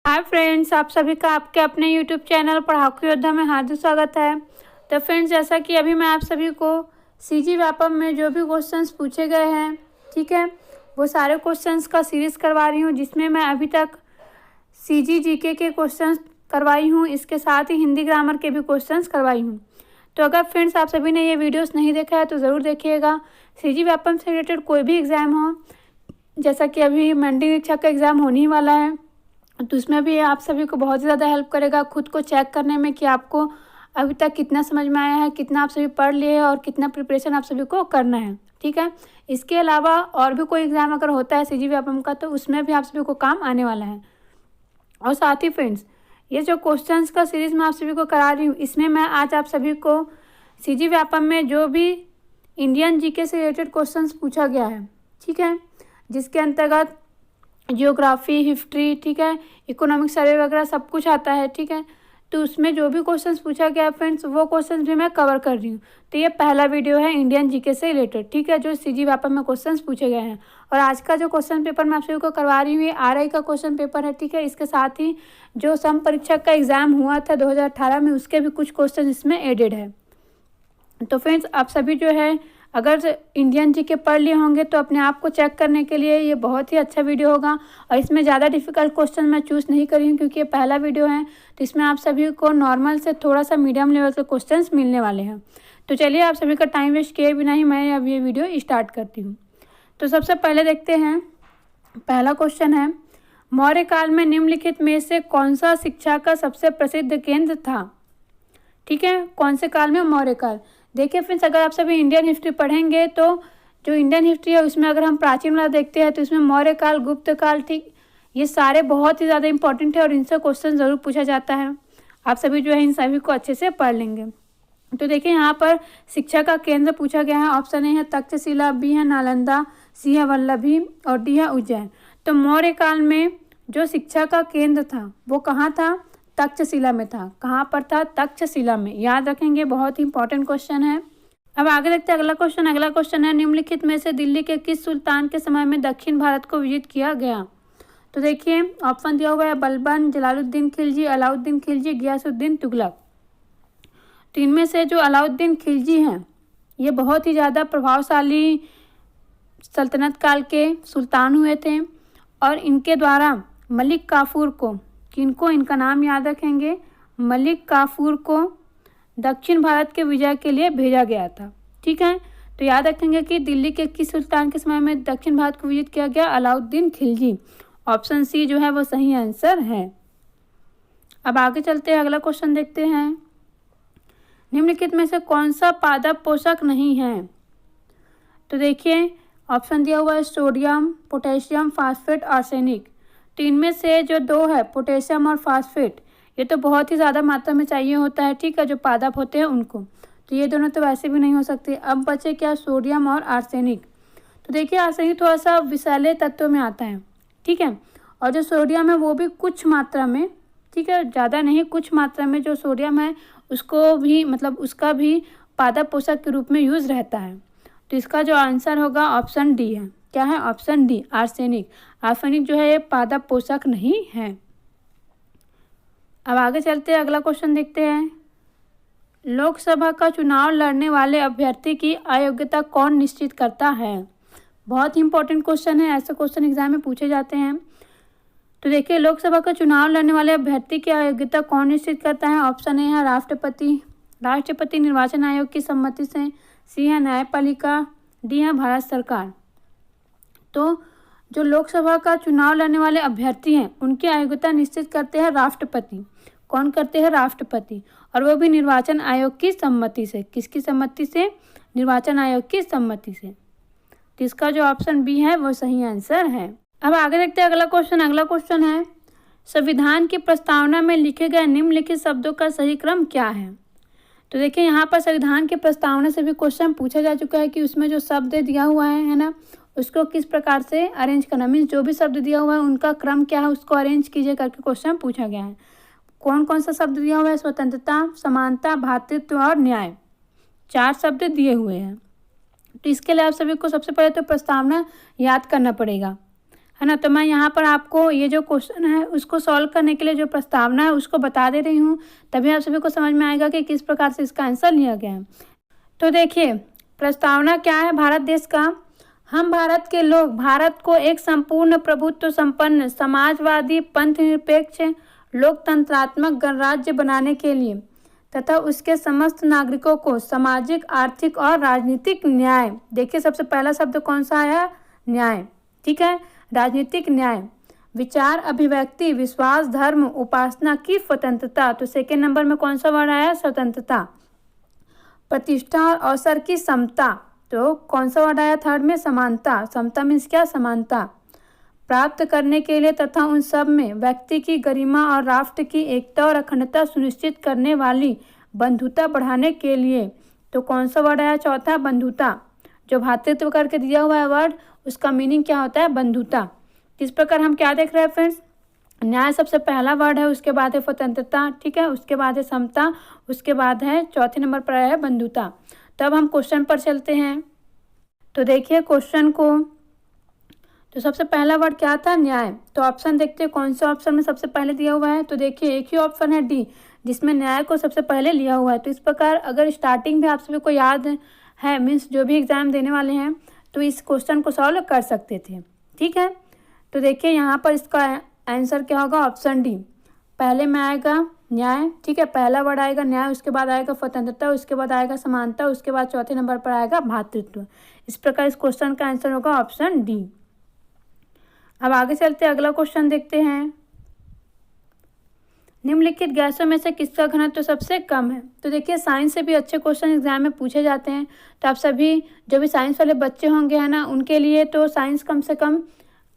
Hi friends, आप सभी का आपके अपने यूट्यूब चैनल पढ़ाकू योद्धा में हार्दिक स्वागत है। तो फ्रेंड्स, जैसा कि अभी मैं आप सभी को सीजी व्यापम में जो भी क्वेश्चंस पूछे गए हैं, ठीक है, वो सारे क्वेश्चंस का सीरीज़ करवा रही हूँ, जिसमें मैं अभी तक सीजी जीके के क्वेश्चंस करवाई हूँ, इसके साथ ही हिंदी ग्रामर के भी क्वेश्चंस करवाई हूँ। तो अगर फ्रेंड्स आप सभी ने ये वीडियोस नहीं देखा है तो ज़रूर देखिएगा। सीजी व्यापम से रिलेटेड कोई भी एग्ज़ाम हो, जैसा कि अभी मंडी इच्छा का एग्ज़ाम होने ही वाला है, तो उसमें भी आप सभी को बहुत ज़्यादा हेल्प करेगा खुद को चेक करने में कि आपको अभी तक कितना समझ में आया है, कितना आप सभी पढ़ लिए और कितना प्रिपरेशन आप सभी को करना है, ठीक है। इसके अलावा और भी कोई एग्ज़ाम अगर होता है सीजी व्यापम का, तो उसमें भी आप सभी को काम आने वाला है। और साथ ही फ्रेंड्स, ये जो क्वेश्चंस का सीरीज़ मैं आप सभी को करा रही हूँ, इसमें मैं आज आप सभी को सीजी व्यापम में जो भी इंडियन जीके से रिलेटेड क्वेश्चंस पूछा गया है, ठीक है, जिसके अंतर्गत जियोग्राफी, हिस्ट्री, ठीक है, इकोनॉमिक सर्वे वगैरह सब कुछ आता है, ठीक है। तो उसमें जो भी क्वेश्चंस पूछा गया है फ्रेंड्स, वो क्वेश्चंस भी मैं कवर कर रही हूँ। तो ये पहला वीडियो है इंडियन जीके से रिलेटेड, ठीक है, जो सीजी व्यापम में क्वेश्चंस पूछे गए हैं। और आज का जो क्वेश्चन पेपर मैं आप सभी को करवा रही हूँ, ये आरआई का क्वेश्चन पेपर है, ठीक है। इसके साथ ही जो सम परीक्षक का एग्ज़ाम हुआ था 2018 में, उसके भी कुछ क्वेश्चन इसमें एडेड है। तो फ्रेंड्स, आप सभी जो है अगर इंडियन जीके पढ़ लिए होंगे तो अपने आप को चेक करने के लिए ये बहुत ही अच्छा वीडियो होगा। और इसमें ज़्यादा डिफ़िकल्ट क्वेश्चन मैं चूज़ नहीं करी हूँ, क्योंकि ये पहला वीडियो है, तो इसमें आप सभी को नॉर्मल से थोड़ा सा मीडियम लेवल के क्वेश्चंस मिलने वाले हैं। तो चलिए, आप सभी का टाइम वेस्ट किए बिना ही मैं अब ये वीडियो स्टार्ट करती हूँ। तो सबसे पहले देखते हैं, पहला क्वेश्चन है, मौर्य काल में निम्नलिखित में से कौन सा शिक्षा का सबसे प्रसिद्ध केंद्र था, ठीक है। कौन से काल में? मौर्य काल। देखिए फ्रेंड्स, अगर आप सभी इंडियन हिस्ट्री पढ़ेंगे तो जो इंडियन हिस्ट्री है उसमें अगर हम प्राचीन वाला देखते हैं तो इसमें मौर्य काल, गुप्त काल, ठीक, ये सारे बहुत ही ज़्यादा इंपॉर्टेंट है और इनसे क्वेश्चन ज़रूर पूछा जाता है। आप सभी जो है इन सभी को अच्छे से पढ़ लेंगे। तो देखिए, यहाँ पर शिक्षा का केंद्र पूछा गया है। ऑप्शन ए है तक्षशिला, बी है नालंदा, सी है वल्लभी और डी है उज्जैन। तो मौर्य काल में जो शिक्षा का केंद्र था वो कहाँ था? तक्षशिला में था। कहाँ पर था? तक्षशिला में। याद रखेंगे, बहुत ही इंपॉर्टेंट क्वेश्चन है। अब आगे देखते हैं अगला क्वेश्चन। अगला क्वेश्चन है, निम्नलिखित में से दिल्ली के किस सुल्तान के समय में दक्षिण भारत को विजित किया गया? तो देखिए, ऑप्शन दिया हुआ है बलबन, जलालुद्दीन खिलजी, अलाउद्दीन खिलजी, गियासुद्दीन तुगलक। तो इनमें से जो अलाउद्दीन खिलजी हैं, ये बहुत ही ज़्यादा प्रभावशाली सल्तनत काल के सुल्तान हुए थे और इनके द्वारा मलिक काफूर को, किनको, इनका नाम याद रखेंगे, मलिक काफूर को दक्षिण भारत के विजय के लिए भेजा गया था, ठीक है। तो याद रखेंगे कि दिल्ली के किस सुल्तान के समय में दक्षिण भारत को विजित किया गया? अलाउद्दीन खिलजी। ऑप्शन सी जो है वो सही आंसर है। अब आगे चलते हैं, अगला क्वेश्चन देखते हैं, निम्नलिखित में से कौन सा पादप पोषक नहीं है? तो देखिए, ऑप्शन दिया हुआ है सोडियम, पोटेशियम, फास्फेट, आर्सेनिक। तो इनमें से जो दो है, पोटेशियम और फास्फेट, ये तो बहुत ही ज़्यादा मात्रा में चाहिए होता है, ठीक है, जो पादप होते हैं उनको। तो ये दोनों तो वैसे भी नहीं हो सकते। अब बचे क्या? सोडियम और आर्सेनिक। तो देखिए, आर्सेनिक थोड़ा सा विषैले तत्व में आता है, ठीक है, और जो सोडियम है वो भी कुछ मात्रा में, ठीक है, ज़्यादा नहीं, कुछ मात्रा में जो सोडियम है उसको भी, मतलब उसका भी पादप पोषक के रूप में यूज़ रहता है। तो इसका जो आंसर होगा ऑप्शन डी है। क्या है? Option D, arsenic. आर्सेनिक जो है ये पादप पोषक नहीं है। अब आगे चलते हैं, अगला क्वेश्चन देखते हैं, लोकसभा का चुनाव लड़ने वाले अभ्यर्थी की अयोग्यता कौन निश्चित करता है? बहुत ही इंपॉर्टेंट क्वेश्चन है, ऐसे क्वेश्चन एग्जाम में पूछे जाते हैं। तो देखिए, लोकसभा का चुनाव लड़ने वाले अभ्यर्थी की अयोग्यता कौन निश्चित करता है? ऑप्शन ए है राष्ट्रपति निर्वाचन आयोग की सम्मति से, सी है न्यायपालिका, डी है भारत सरकार। तो जो लोकसभा का चुनाव लड़ने वाले अभ्यर्थी हैं उनकी अयोग्यता निश्चित करते हैं राष्ट्रपति। कौन करते हैं? राष्ट्रपति। और वो भी निर्वाचन आयोग की सम्मति से। किसकी सम्मति से? निर्वाचन आयोग की सम्मति से। तो इसका जो ऑप्शन बी है वो सही आंसर है। अब आगे देखते हैं अगला क्वेश्चन। अगला क्वेश्चन है, संविधान की प्रस्तावना में लिखे गए निम्नलिखित शब्दों का सही क्रम क्या है? तो देखिए, यहाँ पर संविधान की प्रस्तावना से भी क्वेश्चन पूछा जा चुका है कि उसमें जो शब्द दिया हुआ है ना, उसको किस प्रकार से अरेंज करना, मीन्स जो भी शब्द दिया हुआ है उनका क्रम क्या है, उसको अरेंज कीजिए करके क्वेश्चन पूछा गया है। कौन कौन सा शब्द दिया हुआ है? स्वतंत्रता, समानता, भ्रातृत्व और न्याय। 4 शब्द दिए हुए हैं। तो इसके लिए आप सभी को सबसे पहले तो प्रस्तावना याद करना पड़ेगा, है ना। तो मैं यहाँ पर आपको ये जो क्वेश्चन है उसको सॉल्व करने के लिए जो प्रस्तावना है उसको बता दे रही हूँ, तभी आप सभी को समझ में आएगा कि किस प्रकार से इसका आंसर लिया गया है। तो देखिए प्रस्तावना क्या है भारत देश का। हम भारत के लोग भारत को एक संपूर्ण प्रभुत्व संपन्न समाजवादी पंथ निरपेक्ष लोकतंत्रात्मक गणराज्य बनाने के लिए तथा उसके समस्त नागरिकों को सामाजिक आर्थिक और राजनीतिक न्याय, देखिए सबसे पहला शब्द कौन सा आया, न्याय, ठीक है, राजनीतिक न्याय, विचार अभिव्यक्ति विश्वास धर्म उपासना की स्वतंत्रता, तो सेकेंड नंबर में कौन सा वर्ड आया, स्वतंत्रता, प्रतिष्ठा और अवसर की समता, तो कौन सा वर्ड आया थर्ड में, समानता, समता मीन्स क्या, समानता, प्राप्त करने के लिए तथा उन सब में व्यक्ति की गरिमा और राष्ट्र की एकता और अखंडता सुनिश्चित करने वाली बंधुता बढ़ाने के लिए, तो कौन सा वर्ड आया चौथा, बंधुता, जो भ्रातृत्व करके दिया हुआ है वर्ड उसका मीनिंग क्या होता है, बंधुता। इस प्रकार हम क्या देख रहे हैं फ्रेंड्स, न्याय सबसे पहला वर्ड है, उसके बाद है स्वतंत्रता, ठीक है, उसके बाद है समता, उसके बाद है चौथे नंबर पर है बंधुता। तो अब हम क्वेश्चन पर चलते हैं। तो देखिए क्वेश्चन को, तो सबसे पहला वर्ड क्या था, न्याय। तो ऑप्शन देखते हैं कौन सा ऑप्शन में सबसे पहले दिया हुआ है। तो देखिए एक ही ऑप्शन है डी जिसमें न्याय को सबसे पहले लिया हुआ है। तो इस प्रकार अगर स्टार्टिंग में आप सभी को याद है मीन्स जो भी एग्जाम देने वाले हैं तो इस क्वेश्चन को सॉल्व कर सकते थे, ठीक है। तो देखिए यहाँ पर इसका आंसर क्या होगा, ऑप्शन डी, पहले में आएगा न्याय, ठीक है, पहला वर्ड आएगा न्याय, उसके बाद आएगा स्वतंत्रता, उसके बाद आएगा समानता, उसके बाद चौथे नंबर पर आएगा भ्रातृत्व। इस प्रकार इस क्वेश्चन का आंसर होगा ऑप्शन डी। अब आगे चलते अगला क्वेश्चन देखते हैं। निम्नलिखित गैसों में से किसका घनत्व तो सबसे कम है। तो देखिए साइंस से भी अच्छे क्वेश्चन एग्जाम में पूछे जाते हैं, तो आप सभी जो भी साइंस वाले बच्चे होंगे है ना, उनके लिए तो साइंस कम से कम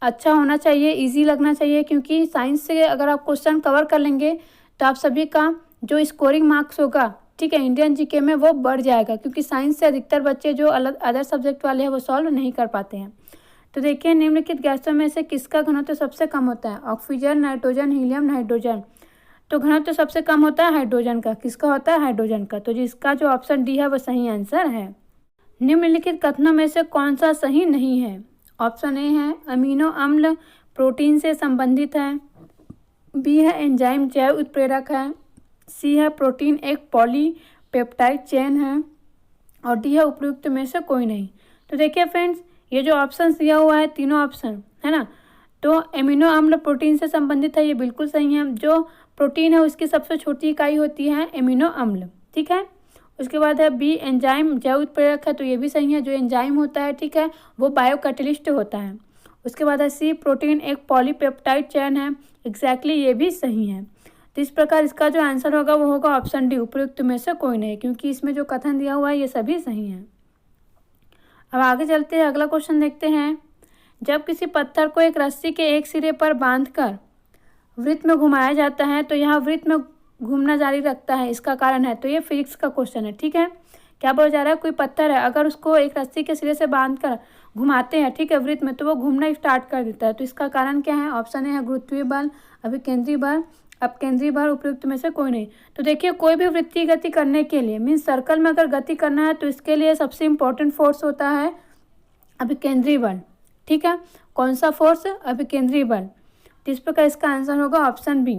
अच्छा होना चाहिए, इजी लगना चाहिए, क्योंकि साइंस से अगर आप क्वेश्चन कवर कर लेंगे तो आप सभी का जो स्कोरिंग मार्क्स होगा, ठीक है, इंडियन जीके में वो बढ़ जाएगा, क्योंकि साइंस से अधिकतर बच्चे जो अदर सब्जेक्ट वाले हैं वो सॉल्व नहीं कर पाते हैं। तो देखिए निम्नलिखित गैसों में से किसका घनत्व सबसे कम होता है, ऑक्सीजन, नाइट्रोजन, हीलियम, हाइड्रोजन। तो घनत्व सबसे कम होता है हाइड्रोजन का। किसका होता है, हाइड्रोजन का। तो जिसका जो ऑप्शन डी है वो सही आंसर है। निम्नलिखित कथनों में से कौन सा सही नहीं है। ऑप्शन ए है अमीनो अम्ल प्रोटीन से संबंधित है, बी है एंजाइम जैव उत्प्रेरक है, सी है प्रोटीन एक पॉलीपेप्टाइड चेन है, और डी है उपयुक्त में से कोई नहीं। तो देखिए फ्रेंड्स ये जो ऑप्शन दिया हुआ है तीनों ऑप्शन है ना, तो एमिनो अम्ल प्रोटीन से संबंधित है, ये बिल्कुल सही है। जो प्रोटीन है उसकी सबसे छोटी इकाई होती है एमिनो अम्ल, ठीक है। उसके बाद है बी एंजाइम जैव उत्प्रेरक है, तो ये भी सही है। जो एंजाइम होता है, ठीक है, वो बायो कैटलिस्ट होता है। उसके बाद है सी प्रोटीन एक पॉलीपेप्टाइड चेन है, एग्जैक्टली ये भी सही है। तो इस प्रकार इसका जो आंसर होगा वो होगा ऑप्शन डी, उपयुक्त में से कोई नहीं, क्योंकि इसमें जो कथन दिया हुआ है ये सभी सही हैं। अब आगे चलते हैं, अगला क्वेश्चन देखते हैं। जब किसी पत्थर को एक रस्सी के एक सिरे पर बांधकर वृत्त में घुमाया जाता है तो यह वृत्त में घूमना जारी रखता है, इसका कारण है। तो ये फिजिक्स का क्वेश्चन है, ठीक है। क्या बोला जा रहा है, कोई पत्थर है, अगर उसको एक रस्सी के सिरे से बांधकर घुमाते हैं, ठीक है, वृत्त में, तो वो घूमना स्टार्ट कर देता है। तो इसका कारण क्या है, ऑप्शन ए है गुरुत्वीय बल, अभिकेंद्रीय बल, अपकेंद्रीय बल, उपयुक्त में से कोई नहीं। तो देखिए कोई भी वृत्तीय गति करने के लिए मीन्स सर्कल में अगर गति करना है तो इसके लिए सबसे इंपॉर्टेंट फोर्स होता है अभिकेंद्रीय बल, ठीक है। कौन सा फोर्स, अभिकेंद्रीय बल। तो इस प्रकार इसका आंसर होगा ऑप्शन बी।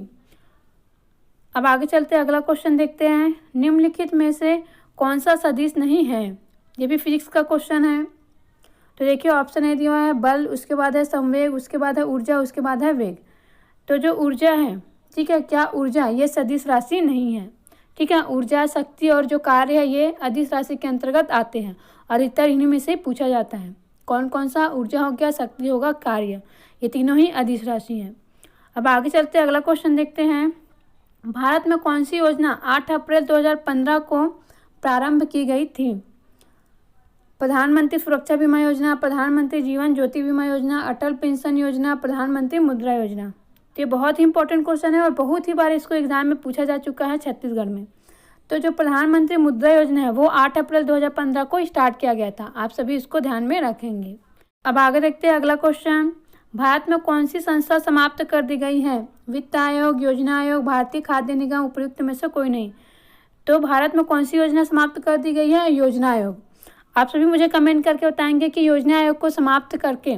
अब आगे चलते हैं, अगला क्वेश्चन देखते हैं। निम्नलिखित में से कौन सा सदिश नहीं है, ये भी फिजिक्स का क्वेश्चन है। तो देखिए ऑप्शन ए दिया है बल, उसके बाद है संवेग, उसके बाद है ऊर्जा, उसके बाद है वेग। तो जो ऊर्जा है, ठीक है, क्या ऊर्जा ये सदिश राशि नहीं है, ठीक है। ऊर्जा शक्ति और जो कार्य है ये अदिश राशि के अंतर्गत आते हैं, और इतर इन्हीं में से पूछा जाता है। कौन कौन सा, ऊर्जा हो गया, शक्ति होगा, कार्य, ये तीनों ही अदिश राशि हैं। अब आगे चलते हैं, अगला क्वेश्चन देखते हैं। भारत में कौन सी योजना 8 अप्रैल 2015 को प्रारंभ की गई थी। प्रधानमंत्री सुरक्षा बीमा योजना, प्रधानमंत्री जीवन ज्योति बीमा योजना, अटल पेंशन योजना, प्रधानमंत्री मुद्रा योजना। तो ये बहुत ही इंपॉर्टेंट क्वेश्चन है और बहुत ही बार इसको एग्जाम में पूछा जा चुका है छत्तीसगढ़ में। तो जो प्रधानमंत्री मुद्रा योजना है वो 8 अप्रैल 2015 को स्टार्ट किया गया था, आप सभी इसको ध्यान में रखेंगे। अब आगे देखते हैं अगला क्वेश्चन। भारत में कौन सी संस्था समाप्त कर दी गई है। वित्त आयोग, योजना आयोग, भारतीय खाद्य निगम, उपयुक्त में से कोई नहीं। तो भारत में कौन सी योजना समाप्त कर दी गई है, योजना आयोग। आप सभी मुझे कमेंट करके बताएंगे कि योजना आयोग को समाप्त करके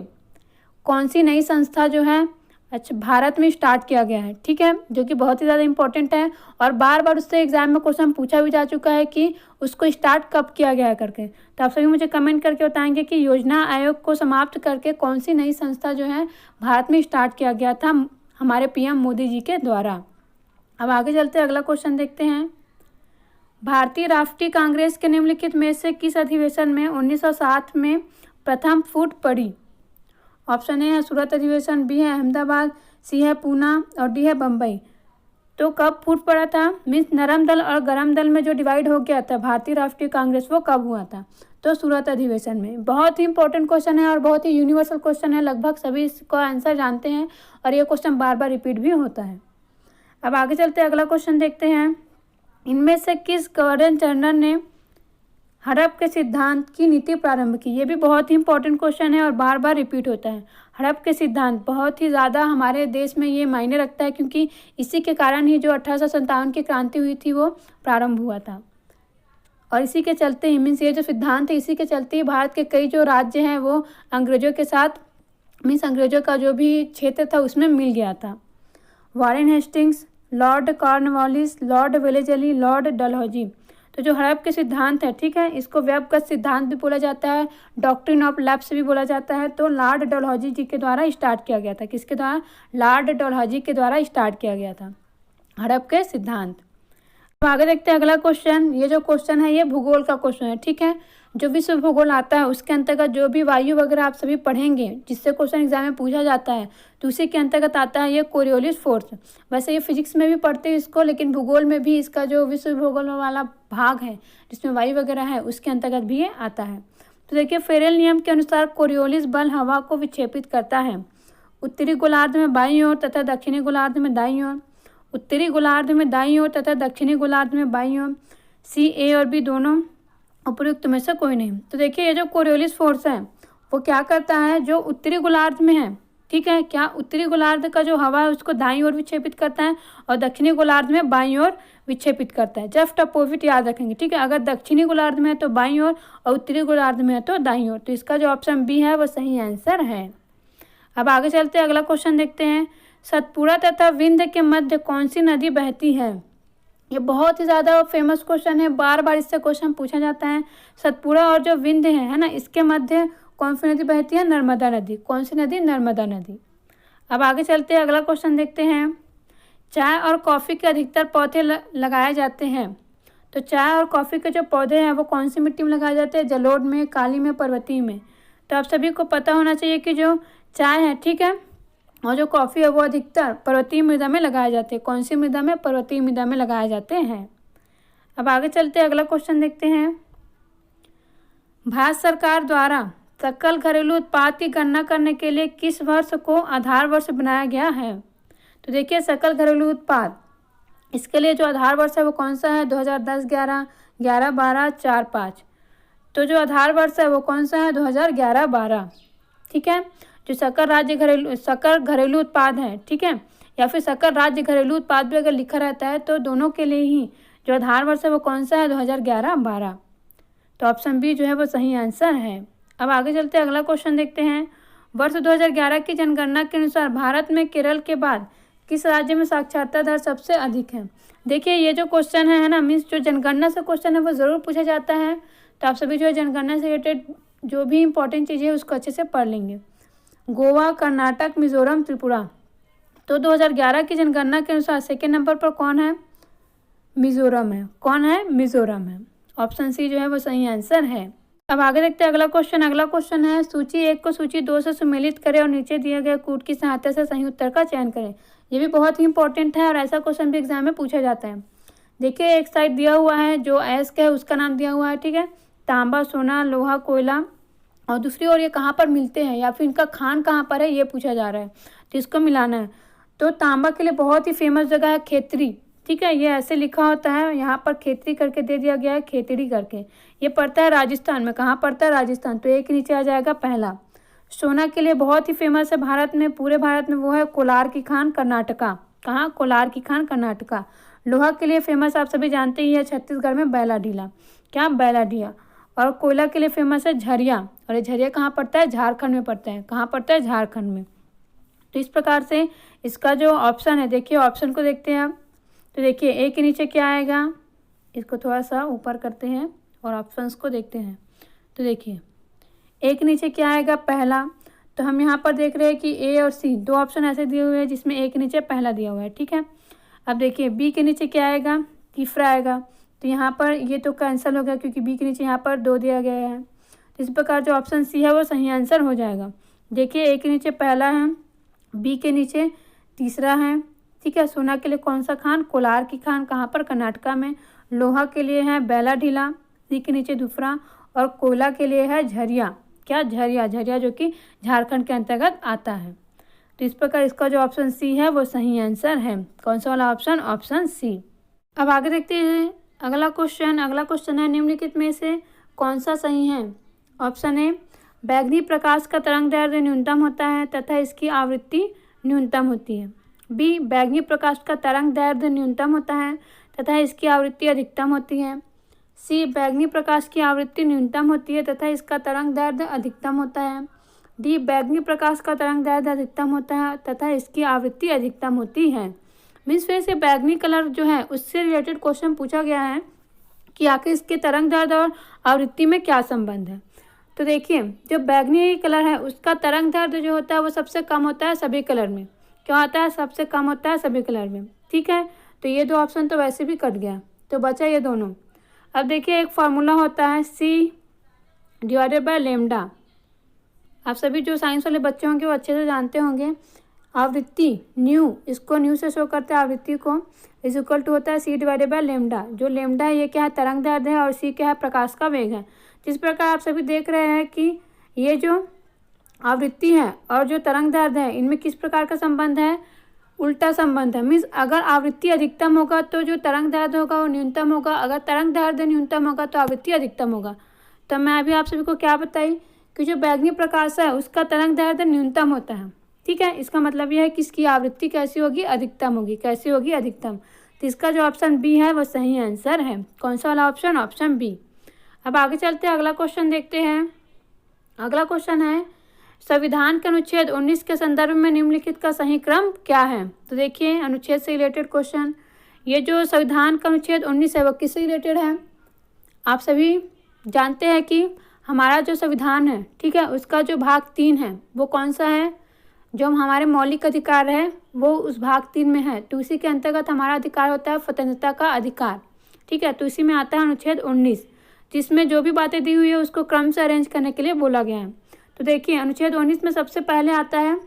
कौन सी नई संस्था जो है अच्छा भारत में स्टार्ट किया गया है, ठीक है, जो कि बहुत ही ज़्यादा इंपॉर्टेंट है और बार बार उससे एग्जाम में क्वेश्चन पूछा भी जा चुका है कि उसको स्टार्ट कब किया गया है करके। तो आप सभी मुझे कमेंट करके बताएंगे कि योजना आयोग को समाप्त करके कौन सी नई संस्था जो है भारत में स्टार्ट किया गया था हमारे पीएम मोदी जी के द्वारा। अब आगे चलते अगला क्वेश्चन देखते हैं। भारतीय राष्ट्रीय कांग्रेस के निम्नलिखित में से किस अधिवेशन में 1960 में प्रथम फूट पड़ी? ऑप्शन ए है सूरत अधिवेशन, बी है अहमदाबाद, सी है पूना और डी है बम्बई। तो कब फूट पड़ा था, मीन्स नरम दल और गरम दल में जो डिवाइड हो गया था भारतीय राष्ट्रीय कांग्रेस, वो कब हुआ था? तो सूरत अधिवेशन में। बहुत ही इंपॉर्टेंट क्वेश्चन है और बहुत ही यूनिवर्सल क्वेश्चन है, लगभग सभी इसको आंसर जानते हैं और ये क्वेश्चन बार बार रिपीट भी होता है। अब आगे चलते अगला क्वेश्चन देखते हैं। इनमें से किस गवर्नर जनरल ने हड़प के सिद्धांत की नीति प्रारंभ की? ये भी बहुत ही इंपॉर्टेंट क्वेश्चन है और बार बार रिपीट होता है। हड़प के सिद्धांत बहुत ही ज़्यादा हमारे देश में ये मायने रखता है, क्योंकि इसी के कारण ही जो 1857 की क्रांति हुई थी वो प्रारंभ हुआ था और इसी के चलते ही मीन्स ये जो सिद्धांत है इसी के चलते ही भारत के कई जो राज्य हैं वो अंग्रेजों के साथ मीन्स अंग्रेजों का जो भी क्षेत्र था उसमें मिल गया था। Warren Hastings, Lord Cornwallis, Lord Wellesley, Lord Dalhousie. तो जो हड़प के सिद्धांत है, ठीक है, इसको व्यवगत सिद्धांत भी बोला जाता है, डॉक्ट्रिन ऑफ लैप्स भी बोला जाता है। तो लॉर्ड डलहौजी जी के द्वारा स्टार्ट किया गया था। किसके द्वारा? लॉर्ड डलहौजी के द्वारा स्टार्ट किया गया था हड़प के सिद्धांत। अब आगे देखते हैं अगला क्वेश्चन। ये जो क्वेश्चन है ये भूगोल का क्वेश्चन है, ठीक है। जो विश्व भूगोल आता है उसके अंतर्गत जो भी वायु वगैरह आप सभी पढ़ेंगे जिससे क्वेश्चन एग्जाम में पूछा जाता है तो उसी के अंतर्गत आता है ये कोरियोलिस फोर्स। वैसे ये फिजिक्स में भी पढ़ते हैं इसको, लेकिन भूगोल में भी इसका जो विश्व भूगोल वाला भाग है जिसमें वायु वगैरह है उसके अंतर्गत भी ये आता है। तो देखिए फेरेल नियम के अनुसार कोरियोलिस बल हवा को विक्षेपित करता है उत्तरी गोलार्ध में बाईं ओर तथा दक्षिणी गोलार्ध में दाईं ओर। उत्तरी गोलार्ध में दाईं ओर तथा दक्षिणी गोलार्ध में बाईं ओर। सी, ए और बी दोनों, उपयुक्त में से कोई नहीं। तो देखिए ये जो कोरियोलिस फोर्स है वो क्या करता है, जो उत्तरी गोलार्ध में है, ठीक है, क्या उत्तरी गोलार्ध का जो हवा है उसको दाईं ओर विक्षेपित करता है और दक्षिणी गोलार्ध में बाईं ओर विक्षेपित करता है। जस्ट अपोजिट याद रखेंगे, ठीक है। अगर दक्षिणी गोलार्ध में है तो बाईं ओर और उत्तरी गोलार्ध में है तो दाईं ओर। तो इसका जो ऑप्शन बी है वो सही आंसर है। अब आगे चलते हैं अगला क्वेश्चन देखते हैं। सतपुड़ा तथा विंध्य के मध्य कौन सी नदी बहती है? ये बहुत ही ज़्यादा फेमस क्वेश्चन है, बार बार इससे क्वेश्चन पूछा जाता है। सतपुड़ा और जो विंध्य है ना, इसके मध्य कौन सी नदी बहती है? नर्मदा नदी। कौन सी नदी? नर्मदा नदी। अब आगे चलते हैं अगला क्वेश्चन देखते हैं। चाय और कॉफ़ी के अधिकतर पौधे लगाए जाते हैं। तो चाय और कॉफ़ी के जो पौधे हैं वो कौन सी मिट्टी में लगाए जाते हैं? जलोढ़ में, काली में, पर्वतीय में। तो आप सभी को पता होना चाहिए कि जो चाय है, ठीक है, और जो कॉफ़ी है वो अधिकतर पर्वतीय मृदा में लगाए जाते हैं। कौन सी मृदा में? पर्वतीय मृदा में लगाए जाते हैं। अब आगे चलते हैं अगला क्वेश्चन देखते हैं। भारत सरकार द्वारा सकल घरेलू उत्पाद की गणना करने के लिए किस वर्ष को आधार वर्ष बनाया गया है? तो देखिए सकल घरेलू उत्पाद, इसके लिए जो आधार वर्ष है वो कौन सा है? 2010, 11, 11, 12, 4, 5। तो जो आधार वर्ष है वो कौन सा है? 2011, 12, ठीक है। जो सकल घरेलू उत्पाद है, ठीक है, या फिर सकल राज्य घरेलू उत्पाद भी अगर लिखा रहता है तो दोनों के लिए ही जो आधार वर्ष है वो कौन सा है? 2011, 12। तो ऑप्शन बी जो है वो सही आंसर है। अब आगे चलते हैं अगला क्वेश्चन देखते हैं। वर्ष 2011 की जनगणना के अनुसार भारत में केरल के बाद किस राज्य में साक्षरता दर सबसे अधिक है? देखिए ये जो क्वेश्चन है ना, मीन्स जो जनगणना से क्वेश्चन है वो ज़रूर पूछा जाता है। तो आप सभी जो है जनगणना से रिलेटेड जो भी इंपॉर्टेंट चीज़ें है उसको अच्छे से पढ़ लेंगे। गोवा, कर्नाटक, मिजोरम, त्रिपुरा। तो 2011 की जनगणना के अनुसार सेकेंड नंबर पर कौन है? मिजोरम है। कौन है? मिजोरम है। ऑप्शन सी जो है वो सही आंसर है। अब आगे देखते हैं अगला क्वेश्चन। अगला क्वेश्चन है सूची 1 को सूची 2 से सुमेलित करें और नीचे दिए गए कूट की सहायता से सही उत्तर का चयन करें। ये भी बहुत ही इंपॉर्टेंट है और ऐसा क्वेश्चन भी एग्जाम में पूछा जाता है। देखिए एक साइड दिया हुआ है जो अयस्क है उसका नाम दिया हुआ है, ठीक है, तांबा, सोना, लोहा, कोयला, और दूसरी ओर ये कहाँ पर मिलते हैं या फिर इनका खान कहाँ पर है ये पूछा जा रहा है, तो इसको मिलाना है। तो तांबा के लिए बहुत ही फेमस जगह है खेतरी, ठीक है, ये ऐसे लिखा होता है, यहाँ पर खेतरी करके दे दिया गया है, खेतड़ी करके। ये पड़ता है राजस्थान में। कहाँ पड़ता है? राजस्थान। तो एक नीचे आ जाएगा पहला। सोना के लिए बहुत ही फेमस है भारत में, पूरे भारत में, वो है कोलार की खान, कर्नाटका। कहाँ? कोलार की खान, कर्नाटका। लोहा के लिए फेमस आप सभी जानते ही है छत्तीसगढ़ में बैलाडीला। क्या? बैलाडीला। और कोयला के लिए फेमस है झरिया, और ये झरिया कहाँ पड़ता है? झारखंड में पड़ता है। कहाँ पड़ता है? झारखंड में। तो इस प्रकार से इसका जो ऑप्शन है, देखिए ऑप्शन को देखते हैं आप। तो देखिए ए के नीचे क्या आएगा, इसको थोड़ा सा ऊपर करते हैं और ऑप्शंस को देखते हैं। तो देखिए ए के नीचे क्या आएगा? पहला। तो हम यहाँ पर देख रहे हैं कि ए और सी दो ऑप्शन ऐसे दिए हुए हैं जिसमें ए के नीचे पहला दिया हुआ है, ठीक है। अब देखिए बी के नीचे क्या आएगा? तीसरा आएगा। तो यहाँ पर ये तो कैंसिल हो गया क्योंकि बी के नीचे यहाँ पर 2 दिया गया है। तो इस प्रकार जो ऑप्शन सी है वो सही आंसर हो जाएगा। देखिए ए के नीचे पहला है, बी के नीचे तीसरा है, ठीक है। सोना के लिए कौन सा खान? कोलार की खान। कहाँ पर? कर्नाटका में। लोहा के लिए है बैलाढिला, सी के नीचे दूसरा, और कोयला के लिए है झरिया। क्या? झरिया। झरिया जो कि झारखंड के अंतर्गत आता है। तो इस प्रकार इसका जो ऑप्शन सी है वो सही आंसर है। कौन सा वाला ऑप्शन? Option C. अब आगे देखते हैं अगला क्वेश्चन। अगला क्वेश्चन है निम्नलिखित में से कौन सा सही है? ऑप्शन ए, बैगनी प्रकाश का तरंग दैर्ध्य न्यूनतम होता है तथा इसकी आवृत्ति न्यूनतम होती है। बी, बैगनी प्रकाश का तरंग दैर्ध्य न्यूनतम होता है तथा इसकी आवृत्ति अधिकतम होती है। सी, बैगनी प्रकाश की आवृत्ति न्यूनतम होती है तथा इसका तरंग दैर्ध्य अधिकतम होता है। डी, बैगनी प्रकाश का तरंग दैर्ध्य अधिकतम होता है तथा इसकी आवृत्ति अधिकतम होती है। मीन्स फिर से बैगनी कलर जो है उससे रिलेटेड क्वेश्चन पूछा गया है कि आखिर इसके तरंग दैर्ध्य और आवृत्ति में क्या संबंध है। तो देखिए जो बैगनी कलर है उसका तरंग दैर्ध्य जो होता है वो सबसे कम होता है सभी कलर में। क्या होता है? सबसे कम होता है सभी कलर में, ठीक है। तो ये दो ऑप्शन तो वैसे भी कट गया, तो बचा ये दोनों। अब देखिए एक फार्मूला होता है C/λ। आप सभी जो साइंस वाले बच्चे होंगे वो अच्छे से जानते होंगे। आवृत्ति न्यू, इसको न्यू से शो करते हैं आवृत्ति को, इज इक्वल टू होता है C/λ। जो लेमडा है ये क्या है? तरंग दैर्ध्य है, और C क्या है? प्रकाश का वेग है। जिस प्रकार आप सभी देख रहे हैं कि ये जो आवृत्ति है और जो तरंग दैर्ध्य है इनमें किस प्रकार का संबंध है? उल्टा संबंध है। मीन्स अगर आवृत्ति अधिकतम होगा तो जो तरंग दैर्ध्य होगा वो न्यूनतम होगा, अगर तरंग दैर्ध्य न्यूनतम होगा तो आवृत्ति अधिकतम होगा। तो मैं अभी आप सभी को क्या बताई कि जो बैगनी प्रकाश है उसका तरंग दैर्ध्य न्यूनतम होता है, ठीक है। इसका मतलब यह है कि इसकी आवृत्ति कैसी होगी? अधिकतम होगी। कैसी होगी? अधिकतम। तो इसका जो ऑप्शन बी है वो सही आंसर है। कौन सा वाला ऑप्शन? Option B. अब आगे चलते हैं, अगला क्वेश्चन देखते हैं। अगला क्वेश्चन है संविधान के अनुच्छेद 19 के संदर्भ में निम्नलिखित का सही क्रम क्या है? तो देखिए अनुच्छेद से रिलेटेड क्वेश्चन। ये जो संविधान का अनुच्छेद 19 है वो किससे रिलेटेड है? आप सभी जानते हैं कि हमारा जो संविधान है, ठीक है, उसका जो भाग 3 है वो कौन सा है? जो हमारे मौलिक अधिकार है वो उस भाग 3 में है। तो उसी के अंतर्गत हमारा अधिकार होता है स्वतंत्रता का अधिकार, ठीक है। तो इसी में आता है अनुच्छेद 19, जिसमें जो भी बातें दी हुई है उसको क्रम से अरेंज करने के लिए बोला गया है। तो देखिए अनुच्छेद 19 में सबसे पहले आता है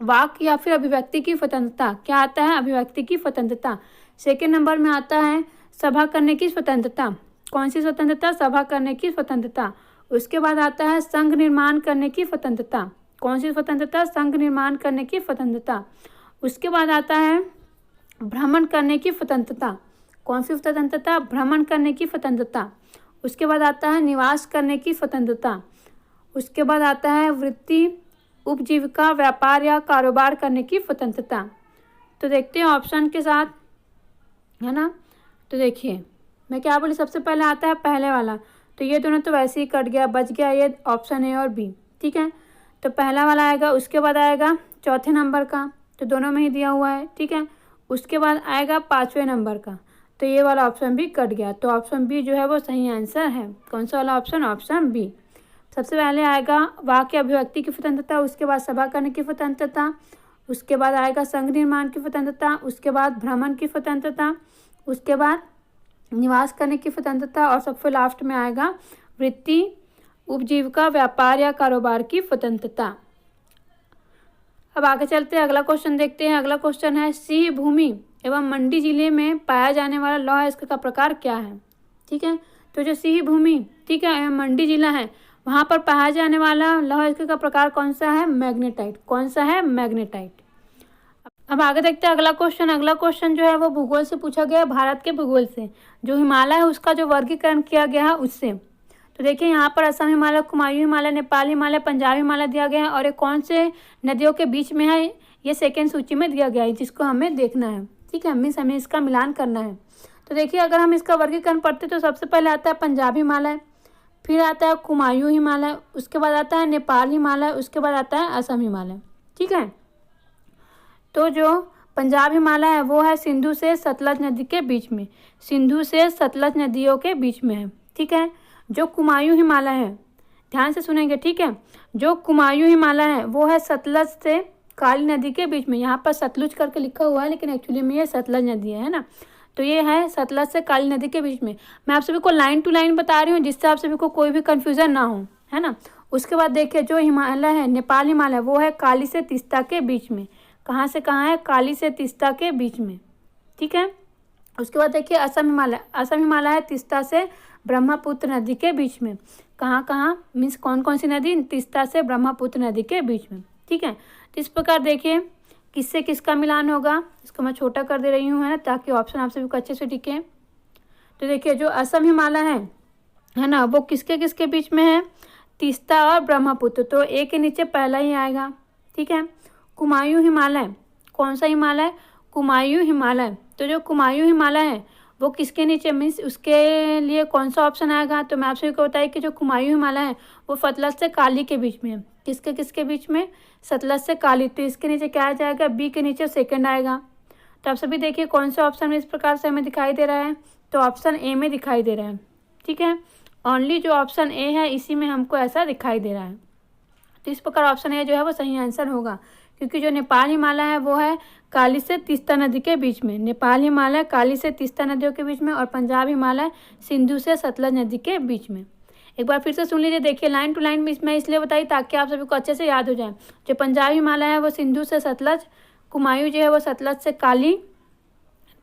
वाक या फिर अभिव्यक्ति की स्वतंत्रता। क्या आता है? अभिव्यक्ति की स्वतंत्रता। सेकेंड नंबर में आता है सभा करने की स्वतंत्रता। कौन सी स्वतंत्रता? सभा करने की स्वतंत्रता। उसके बाद आता है संघ निर्माण करने की स्वतंत्रता। कौन सी स्वतंत्रता? संघ निर्माण करने की स्वतंत्रता। उसके बाद आता है भ्रमण करने की स्वतंत्रता। कौन सी स्वतंत्रता? भ्रमण करने की स्वतंत्रता। उसके बाद आता है निवास करने की स्वतंत्रता। उसके बाद आता है वृत्ति, उपजीविका, व्यापार या कारोबार करने की स्वतंत्रता। तो देखते हैं ऑप्शन के साथ, है ना। तो देखिए मैं क्या बोली, सबसे पहले आता है पहले वाला। तो ये दोनों तो वैसे ही कट गया, बच गया ये ऑप्शन ए और बी, ठीक है। तो पहला वाला आएगा, उसके बाद आएगा चौथे नंबर का, तो दोनों में ही दिया हुआ है, ठीक है। उसके बाद आएगा 5वें नंबर का, तो ये वाला ऑप्शन भी कट गया। तो ऑप्शन बी जो है वो सही आंसर है। कौन सा वाला ऑप्शन? Option B. सबसे पहले आएगा वाक्य अभिव्यक्ति की स्वतंत्रता, उसके बाद सभा करने की स्वतंत्रता, उसके बाद आएगा संघ निर्माण की स्वतंत्रता, उसके बाद भ्रमण की स्वतंत्रता, उसके बाद निवास करने की स्वतंत्रता, और सबसे लास्ट में आएगा वृत्ति, उपजीविका, व्यापार या कारोबार की स्वतंत्रता। अब आगे चलते हैं, अगला क्वेश्चन देखते हैं। अगला क्वेश्चन है सिंह भूमि एवं मंडी जिले में पाया जाने वाला लौह अयस्क का प्रकार क्या है? ठीक है, तो जो सिंह भूमि, ठीक है, मंडी जिला है, वहाँ पर पाया जाने वाला लौह अयस्क का प्रकार कौन सा है? मैग्नेटाइट। कौन सा है? मैग्नेटाइट। अब आगे देखते हैं अगला क्वेश्चन। अगला क्वेश्चन जो है वो भूगोल से पूछा गया है, भारत के भूगोल से। जो हिमालय है उसका जो वर्गीकरण किया गया है उससे। तो देखिए यहाँ पर असम हिमालय, कुमायूं हिमालय, नेपाल हिमालय, पंजाब हिमालय दिया गया है, और ये कौन से नदियों के बीच में है ये सेकेंड सूची में दिया गया है, जिसको हमें देखना है। ठीक है, मीन्स हमें इसका मिलान करना है। तो देखिए अगर हम इसका वर्गीकरण पढ़ते तो सबसे पहले आता है पंजाब हिमालय। फिर आता है कुमायूं हिमालय, उसके बाद आता है नेपाल हिमालय, उसके बाद आता है असम हिमालय। ठीक है, तो जो पंजाब हिमालय है वो है सिंधु से सतलज नदी के बीच में, सिंधु से सतलज नदियों के बीच में है। ठीक है, जो कुमायूं हिमालय है, ध्यान से सुनेंगे, ठीक है, जो कुमायूं हिमालय है वो है सतलज से काली नदी के बीच में। यहाँ पर सतलुज करके लिखा हुआ है लेकिन एक्चुअली में ये सतलज नदी है ना, तो ये है सतलज से काली नदी के बीच में। मैं आप सभी को लाइन टू लाइन बता रही हूँ जिससे आप सभी को कोई भी कन्फ्यूजन ना हो, है ना। उसके बाद देखिए जो हिमालय है, नेपाल हिमालय, वो है काली से तीस्ता के बीच में। कहाँ से कहाँ है? काली से तीस्ता के बीच में। ठीक है, उसके बाद देखिए असम हिमालय, असम हिमालय है तीस्ता से ब्रह्मपुत्र नदी के बीच में। कहाँ कहाँ मीन्स कौन कौन सी नदी? तीस्ता से ब्रह्मपुत्र नदी के बीच में। ठीक है, तो इस प्रकार देखिए किससे किसका मिलान होगा, इसको मैं छोटा कर दे रही हूँ, है ना, ताकि ऑप्शन आप सभी को अच्छे से दिखे। तो देखिए जो असम हिमालय है ना, वो किसके किसके बीच में है? तीस्ता और ब्रह्मपुत्र, तो ए के नीचे पहला ही आएगा। ठीक है, कुमायूं हिमालय, कौन सा हिमालय? कुमायूं हिमालय, तो जो कुमायूं हिमालय है वो किसके नीचे, मीन्स उसके लिए कौन सा ऑप्शन आएगा? तो मैं आप सभी को बताइए कि जो कुमायूं हिमालय है वो सतलज से काली के बीच में है। किसके किसके बीच में? सतलज से काली, तो इसके नीचे क्या आ जाएगा? बी के नीचे सेकंड आएगा। तो आप सभी देखिए कौन से ऑप्शन में इस प्रकार से हमें दिखाई दे रहा है, तो ऑप्शन ए में दिखाई दे रहा है। ठीक है, ओनली जो ऑप्शन ए है इसी में हमको ऐसा दिखाई दे रहा है। तो इस प्रकार ऑप्शन ए जो है वो सही आंसर होगा, क्योंकि जो नेपाल हिमालय है वो है काली से तीस्ता नदी के बीच में। नेपाल हिमालय काली से तीस्ता नदियों के बीच में, और पंजाब हिमालय सिंधु से सतलज नदी के बीच में। एक बार फिर से सुन लीजिए, देखिए लाइन टू लाइन मैं इसलिए बताई ताकि आप सभी को अच्छे से याद हो जाए। जो पंजाब हिमालय है वो सिंधु से सतलज, कुमायूं जो है वो सतलज से काली।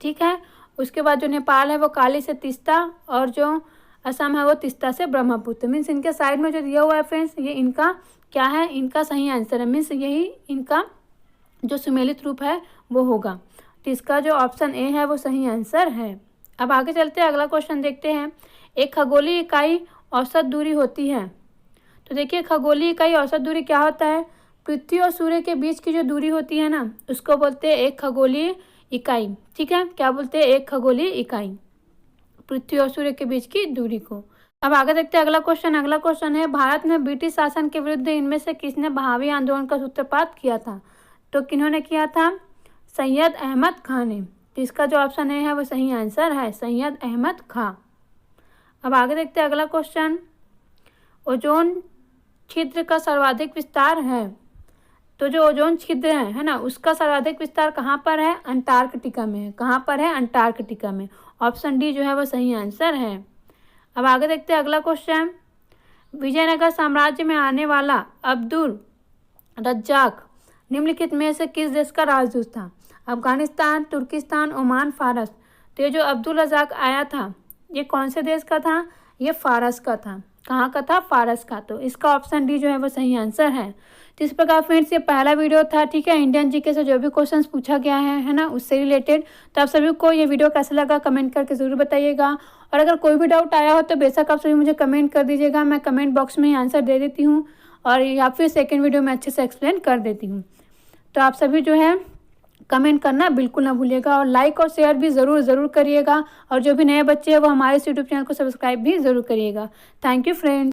ठीक है, उसके बाद जो नेपाल है वो काली से तीस्ता, और जो असम है वो तीस्ता से ब्रह्मपुत्र। मीन्स इनके साइड में जो दिया हुआ है फ्रेंड्स, ये इनका क्या है? इनका सही आंसर है, मीन्स यही इनका जो सुमेलित रूप है वो होगा। तो इसका जो ऑप्शन ए है वो सही आंसर है। अब आगे चलते हैं, अगला क्वेश्चन देखते हैं। एक खगोलीय इकाई औसत दूरी होती है। तो देखिए खगोलीय इकाई औसत दूरी क्या होता है? पृथ्वी और सूर्य के बीच की जो दूरी होती है ना, उसको बोलते हैं एक खगोलीय इकाई। ठीक है, क्या बोलते हैं? एक खगोलीय इकाई, पृथ्वी और सूर्य के बीच की दूरी को। अब आगे देखते हैं अगला क्वेश्चन। अगला क्वेश्चन है, भारत में ब्रिटिश शासन के विरुद्ध इनमें से किसने बहावी आंदोलन का सूत्रपात किया था? तो किन्होंने किया था? सैयद अहमद खां ने। तो इसका जो ऑप्शन ए है वो सही आंसर है, सैयद अहमद खां। अब आगे देखते हैं अगला क्वेश्चन। ओजोन छिद्र का सर्वाधिक विस्तार है। तो जो ओजोन छिद्र है ना, उसका सर्वाधिक विस्तार कहाँ पर है? अंटार्कटिका में है। कहाँ पर है? अंटार्कटिका में। ऑप्शन डी जो है वो सही आंसर है। अब आगे देखते हैं अगला क्वेश्चन। विजयनगर साम्राज्य में आने वाला अब्दुल रज्जाक निम्नलिखित में से किस देश का राजदूत था? अफगानिस्तान, तुर्किस्तान, ओमान, फारस। तो ये जो अब्दुल रज्जाक आया था ये कौन से देश का था? ये फारस का था। कहाँ का था? फारस का। तो इसका ऑप्शन डी जो है वो सही आंसर है। तो इस प्रकार फ्रेंड्स ये पहला वीडियो था, ठीक है, इंडियन जीके से जो भी क्वेश्चंस पूछा गया है ना, उससे रिलेटेड। तो आप सभी को ये वीडियो कैसा लगा कमेंट करके ज़रूर बताइएगा, और अगर कोई भी डाउट आया हो तो बेशक आप सभी मुझे कमेंट कर दीजिएगा, मैं कमेंट बॉक्स में ही आंसर दे देती हूँ, और या फिर सेकेंड वीडियो में अच्छे से एक्सप्लेन कर देती हूँ। तो आप सभी जो है कमेंट करना बिल्कुल ना भूलिएगा, और लाइक और शेयर भी ज़रूर करिएगा, और जो भी नए बच्चे हैं वो हमारे यूट्यूब चैनल को सब्सक्राइब भी ज़रूर करिएगा। Thank you friends.